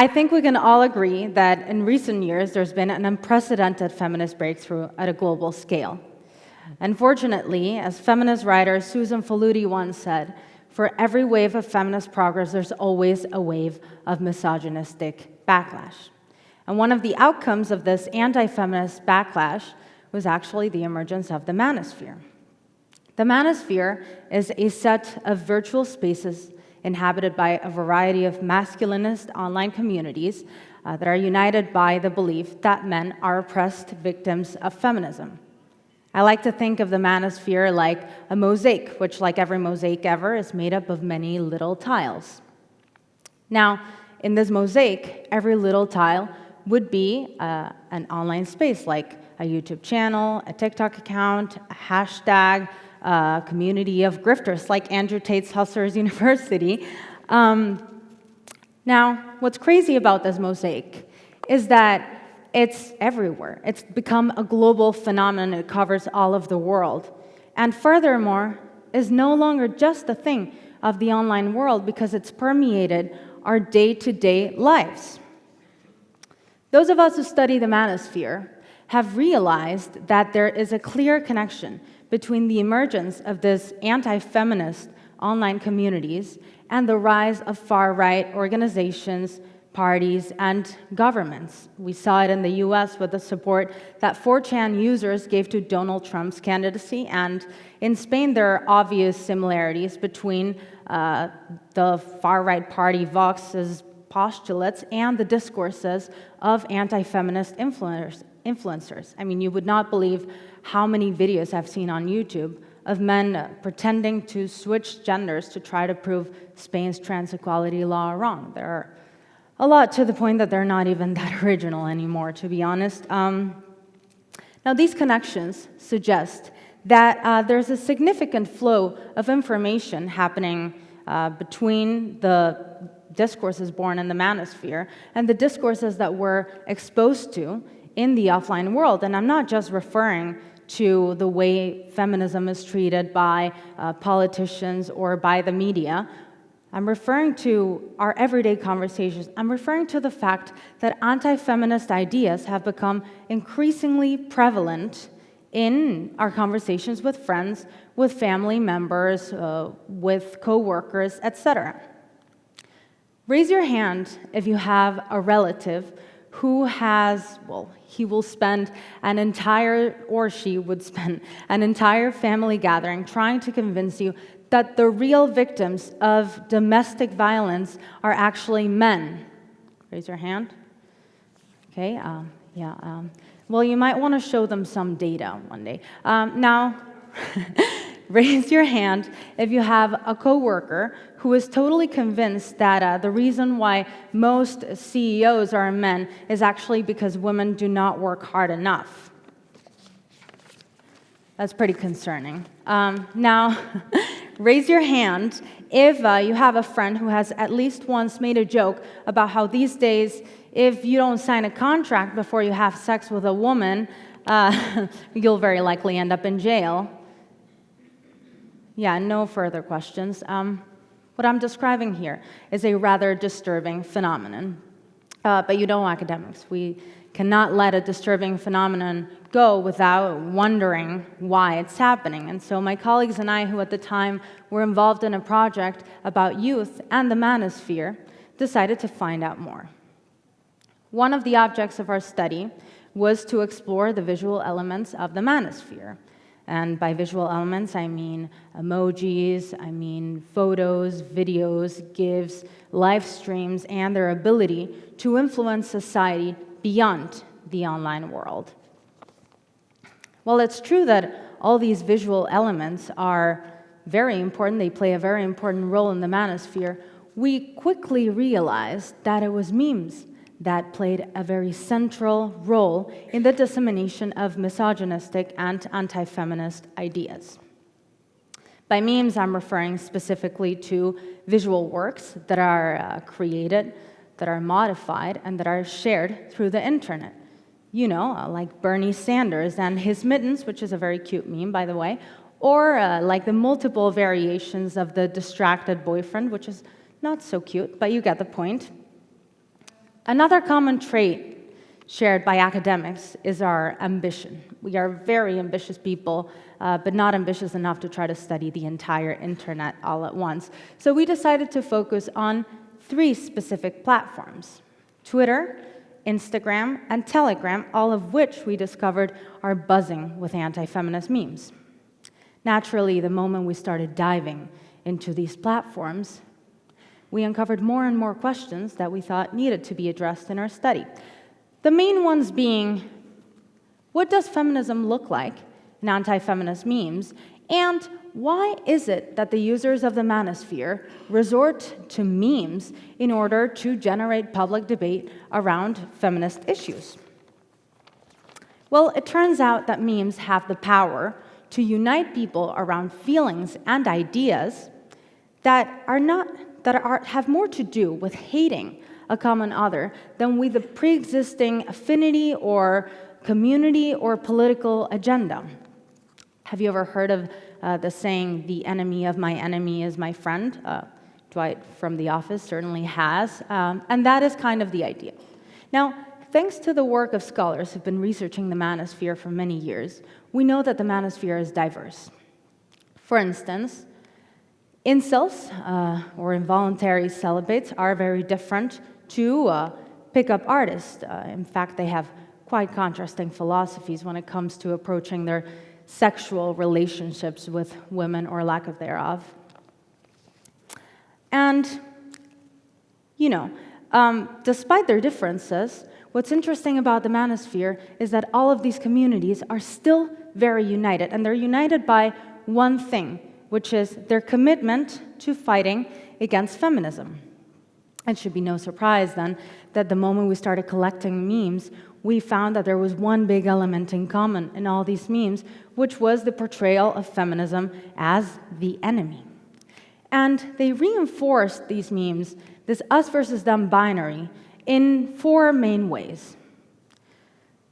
I think we can all agree that in recent years there's been an unprecedented feminist breakthrough at a global scale. Unfortunately, as feminist writer Susan Faludi once said, for every wave of feminist progress, there's always a wave of misogynistic backlash. And one of the outcomes of this anti-feminist backlash was actually the emergence of the Manosphere. The Manosphere is a set of virtual spaces inhabited by a variety of masculinist online communities that are united by the belief that men are oppressed victims of feminism. I like to think of the Manosphere like a mosaic, which, like every mosaic ever, is made up of many little tiles. Now, in this mosaic, every little tile would be an online space, like a YouTube channel, a TikTok account, a hashtag, a community of grifters like Andrew Tate's Hustlers University. Now, what's crazy about this mosaic is that it's everywhere. It's become a global phenomenon. It covers all of the world. And furthermore, is no longer just a thing of the online world because it's permeated our day-to-day lives. Those of us who study the Manosphere have realized that there is a clear connection between the emergence of this anti-feminist online communities and the rise of far-right organizations, parties, and governments. We saw it in the US with the support that 4chan users gave to Donald Trump's candidacy, and in Spain there are obvious similarities between the far-right party Vox's postulates and the discourses of anti-feminist influencers. I mean, you would not believe how many videos I've seen on YouTube of men pretending to switch genders to try to prove Spain's trans equality law wrong. There are a lot to the point that they're not even that original anymore, to be honest. Now, these connections suggest that there's a significant flow of information happening between the discourses born in the Manosphere and the discourses that we're exposed to in the offline world. And I'm not just referring to the way feminism is treated by politicians or by the media. I'm referring to our everyday conversations. I'm referring to the fact that anti-feminist ideas have become increasingly prevalent in our conversations with friends, with family members, with coworkers, etc. Raise your hand if you have a relative who has, well, he will spend an entire, or she would spend an entire family gathering trying to convince you that the real victims of domestic violence are actually men. Raise your hand. Okay, well, you might want to show them some data one day. Now, raise your hand if you have a coworker who is totally convinced that the reason why most CEOs are men is actually because women do not work hard enough. That's pretty concerning. Now, raise your hand if you have a friend who has at least once made a joke about how these days, if you don't sign a contract before you have sex with a woman, you'll very likely end up in jail. Yeah, no further questions. What I'm describing here is a rather disturbing phenomenon. But you know, academics, we cannot let a disturbing phenomenon go without wondering why it's happening. And so my colleagues and I, who at the time were involved in a project about youth and the Manosphere, decided to find out more. One of the objects of our study was to explore the visual elements of the Manosphere. And by visual elements, I mean emojis, I mean photos, videos, GIFs, live streams, and their ability to influence society beyond the online world. Well, it's true that all these visual elements are very important. They play a very important role in the Manosphere. We quickly realized that it was memes that played a very central role in the dissemination of misogynistic and anti-feminist ideas. By memes, I'm referring specifically to visual works that are created, that are modified, and that are shared through the internet. You know, like Bernie Sanders and his mittens, which is a very cute meme, by the way, or like the multiple variations of the distracted boyfriend, which is not so cute, but you get the point. Another common trait shared by academics is our ambition. We are very ambitious people, but not ambitious enough to try to study the entire internet all at once. So we decided to focus on 3 specific platforms: Twitter, Instagram, and Telegram, all of which we discovered are buzzing with anti-feminist memes. Naturally, the moment we started diving into these platforms, we uncovered more and more questions that we thought needed to be addressed in our study. The main ones being, what does feminism look like in anti-feminist memes? And why is it that the users of the Manosphere resort to memes in order to generate public debate around feminist issues? Well, it turns out that memes have the power to unite people around feelings and ideas that have more to do with hating a common other than with a pre-existing affinity or community or political agenda. Have you ever heard of the saying, "The enemy of my enemy is my friend"? Dwight from The Office certainly has, and that is kind of the idea. Now, thanks to the work of scholars who've been researching the Manosphere for many years, we know that the Manosphere is diverse. For instance, incels, or involuntary celibates, are very different to pickup artists. In fact, they have quite contrasting philosophies when it comes to approaching their sexual relationships with women or lack of thereof. And, despite their differences, what's interesting about the Manosphere is that all of these communities are still very united, and they're united by one thing, which is their commitment to fighting against feminism. It should be no surprise, then, that the moment we started collecting memes, we found that there was one big element in common in all these memes, which was the portrayal of feminism as the enemy. And they reinforced these memes, this us versus them binary, in 4 main ways.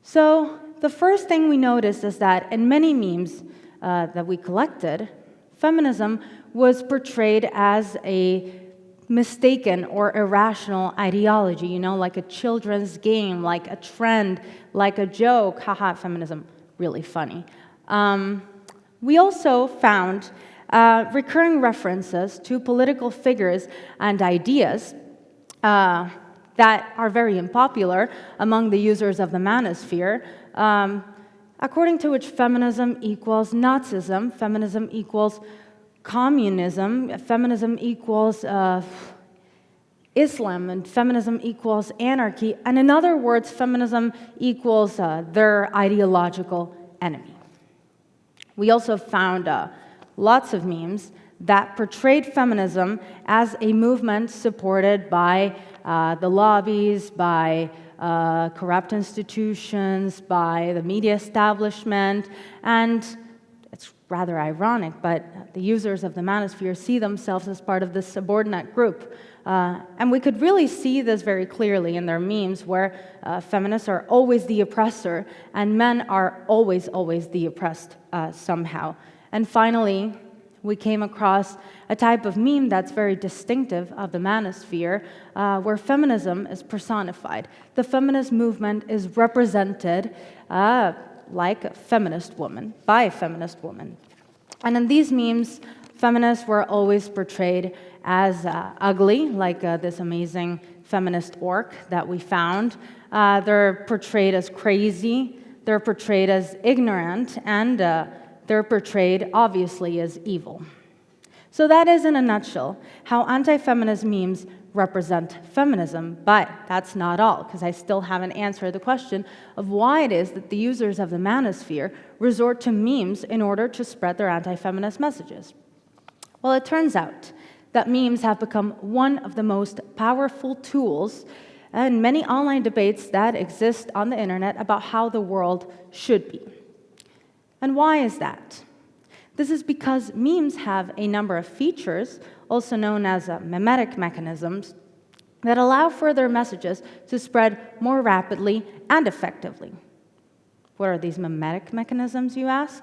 So the first thing we noticed is that in many memes that we collected, feminism was portrayed as a mistaken or irrational ideology, like a children's game, like a trend, like a joke. Haha, feminism, really funny. We also found recurring references to political figures and ideas that are very unpopular among the users of the Manosphere, according to which feminism equals Nazism, feminism equals communism, feminism equals Islam, and feminism equals anarchy, and in other words, feminism equals their ideological enemy. We also found lots of memes that portrayed feminism as a movement supported by the lobbies, by corrupt institutions, by the media establishment, and it's rather ironic, but the users of the Manosphere see themselves as part of this subordinate group. And we could really see this very clearly in their memes, where feminists are always the oppressor, and men are always the oppressed somehow. And finally, we came across a type of meme that's very distinctive of the Manosphere, where feminism is personified. The feminist movement is represented like a feminist woman, by a feminist woman. And in these memes, feminists were always portrayed as ugly, like this amazing feminist orc that we found. They're portrayed as crazy, they're portrayed as ignorant, and they're portrayed, obviously, as evil. So that is, in a nutshell, how anti-feminist memes represent feminism, but that's not all, because I still haven't answered the question of why it is that the users of the Manosphere resort to memes in order to spread their anti-feminist messages. Well, it turns out that memes have become one of the most powerful tools in many online debates that exist on the internet about how the world should be. And why is that? This is because memes have a number of features, also known as memetic mechanisms, that allow for their messages to spread more rapidly and effectively. What are these memetic mechanisms, you ask?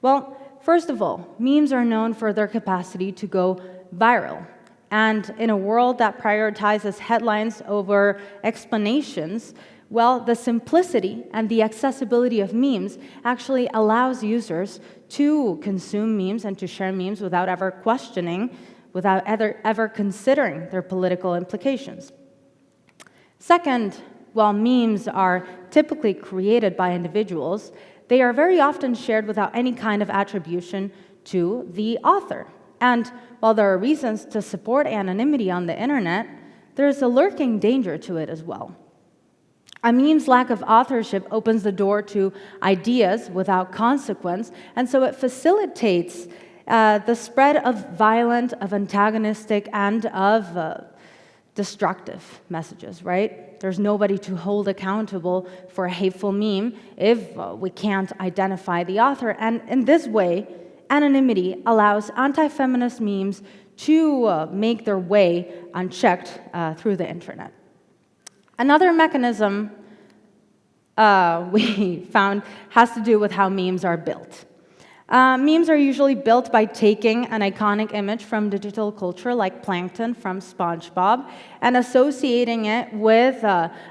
Well, first of all, memes are known for their capacity to go viral. And in a world that prioritizes headlines over explanations, well, the simplicity and the accessibility of memes actually allows users to consume memes and to share memes without ever questioning, without ever considering their political implications. Second, while memes are typically created by individuals, they are very often shared without any kind of attribution to the author. And while there are reasons to support anonymity on the internet, there is a lurking danger to it as well. A meme's lack of authorship opens the door to ideas without consequence, and so it facilitates the spread of violent, of antagonistic, and of destructive messages, right? There's nobody to hold accountable for a hateful meme if we can't identify the author. And in this way, anonymity allows anti-feminist memes to make their way unchecked through the internet. Another mechanism we found has to do with how memes are built. Memes are usually built by taking an iconic image from digital culture, like Plankton from SpongeBob, and associating it with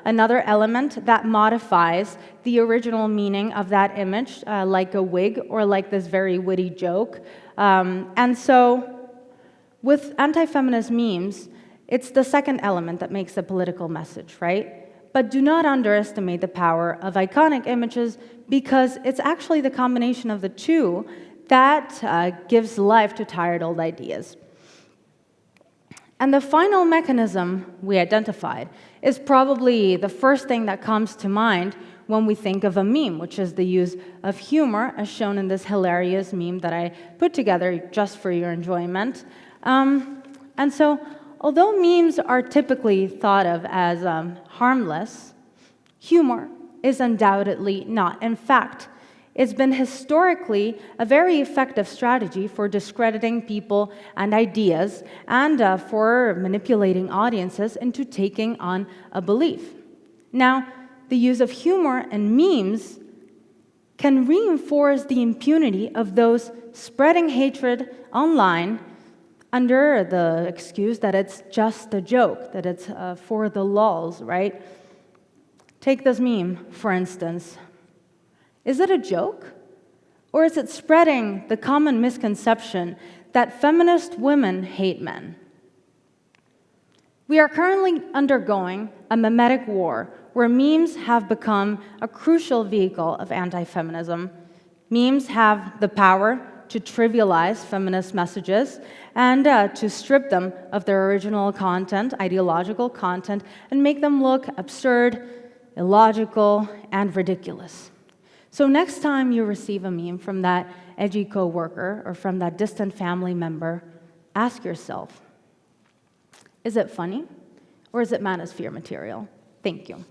another element that modifies the original meaning of that image, like a wig or like this very witty joke. And so, with anti-feminist memes, it's the second element that makes a political message, right? But do not underestimate the power of iconic images, because it's actually the combination of the two that gives life to tired old ideas. And the final mechanism we identified is probably the first thing that comes to mind when we think of a meme, which is the use of humor, as shown in this hilarious meme that I put together just for your enjoyment. And so, although memes are typically thought of as harmless, humor is undoubtedly not. In fact, it's been historically a very effective strategy for discrediting people and ideas, and for manipulating audiences into taking on a belief. Now, the use of humor and memes can reinforce the impunity of those spreading hatred online under the excuse that it's just a joke, that it's for the lulz, right? Take this meme, for instance. Is it a joke? Or is it spreading the common misconception that feminist women hate men? We are currently undergoing a memetic war where memes have become a crucial vehicle of anti-feminism. Memes have the power to trivialize feminist messages and to strip them of their original content, ideological content, and make them look absurd, illogical, and ridiculous. So next time you receive a meme from that edgy coworker or from that distant family member, ask yourself, is it funny or is it Manosphere material? Thank you.